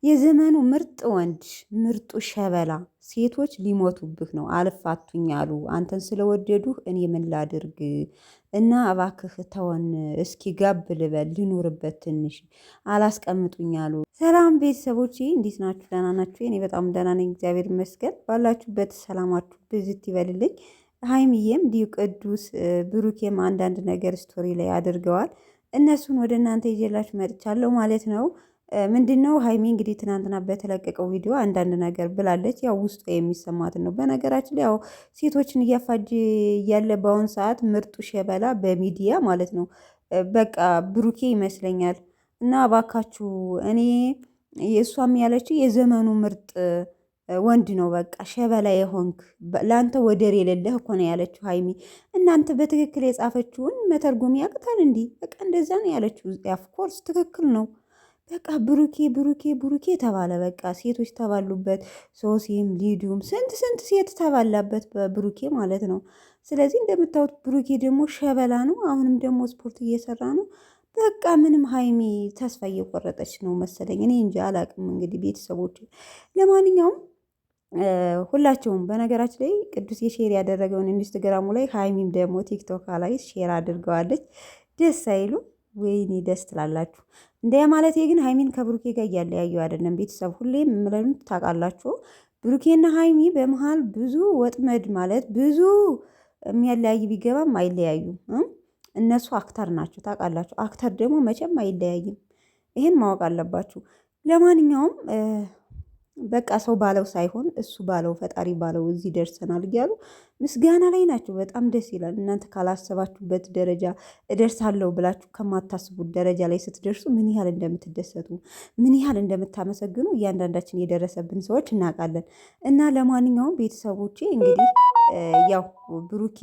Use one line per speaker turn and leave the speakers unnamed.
የዘመኑ ምርጥ ወንድ ምርጡ ሸበላ ሴቶች ሊሞቱብህ ነው አልፋቱኝ አሉ አንተን ስለወደዱህ እኔ ምን ላድርግ እና እባክህ ተወን እስኪ ጋብ ልበል ልኑርበት ትንሽ አላስቀምጡኝ አሉ። ሰላም ቤተሰቦቼ እንዴት ናችሁ? ደህና ናችሁ? እኔ በጣም ደህና ነኝ እግዚአብሔር ይመስገን። ባላችሁበት ሰላማችሁ ብዝት ይበልልኝ። ሀይሚዬም እንዲሁ ቅዱስ ብሩኬም አንዳንድ ነገር ስቶሪ ላይ አድርገዋል። እነሱን ወደ እናንተ ይዤላችሁ መጥቻለሁ ማለት ነው። ምንድነው ሀይሚ እንግዲህ ትናንትና በተለቀቀው ቪዲዮ አንዳንድ ነገር ብላለች። ያው ውስጡ የሚሰማትን ነው። በነገራችን ላይ ያው ሴቶችን እያፋጅ እያለ በአሁን ሰዓት ምርጡ ሸበላ በሚዲያ ማለት ነው በቃ ብሩኬ ይመስለኛል። እና እባካችሁ እኔ የእሷም ያለችው የዘመኑ ምርጥ ወንድ ነው በቃ ሸበላ የሆንክ ለአንተ ወደር የሌለህ እኮ ነው ያለችው ሀይሚ። እናንተ በትክክል የጻፈችውን መተርጎም ያቅታል እንዲህ በቃ እንደዛ ነው ያለችው። ኦፍኮርስ ትክክል ነው። በቃ ብሩኬ ብሩኬ ብሩኬ ተባለ። በቃ ሴቶች ተባሉበት። ሶሲም ሊዱም ስንት ሴት ተባላበት በብሩኬ ማለት ነው። ስለዚህ እንደምታዩት ብሩኬ ደግሞ ሸበላ ነው። አሁንም ደግሞ ስፖርት እየሰራ ነው። በቃ ምንም ሀይሚ ተስፋ እየቆረጠች ነው መሰለኝ። እኔ እንጂ አላቅም። እንግዲህ ቤተሰቦች ለማንኛውም ሁላቸውም በነገራችን ላይ ቅዱስ የሼር ያደረገውን ኢንስታግራሙ ላይ ሀይሚም ደግሞ ቲክቶክ ላይ ሼር አድርገዋለች። ደስ አይሉ? ወይኔ ደስ ትላላችሁ እንደ ማለት ግን ሀይሚን ከብሩኬ ጋር እያለያየው አይደለም። ቤተሰብ ሁሌም ምለን ታውቃላችሁ። ብሩኬና ሀይሚ በመሃል ብዙ ወጥመድ ማለት ብዙ የሚያለያይ ቢገባም አይለያዩም። እነሱ አክተር ናቸው ታውቃላችሁ። አክተር ደግሞ መቼም አይለያይም። ይሄን ማወቅ አለባችሁ። ለማንኛውም በቃ ሰው ባለው ሳይሆን እሱ ባለው ፈጣሪ ባለው እዚህ ደርሰናል እያሉ ምስጋና ላይ ናቸው። በጣም ደስ ይላል። እናንተ ካላሰባችሁበት ደረጃ እደርሳለሁ ብላችሁ ከማታስቡት ደረጃ ላይ ስትደርሱ ምን ያህል እንደምትደሰቱ ምን ያህል እንደምታመሰግኑ እያንዳንዳችን የደረሰብን ሰዎች እናውቃለን። እና ለማንኛውም ቤተሰቦቼ እንግዲህ ያው ብሩኬ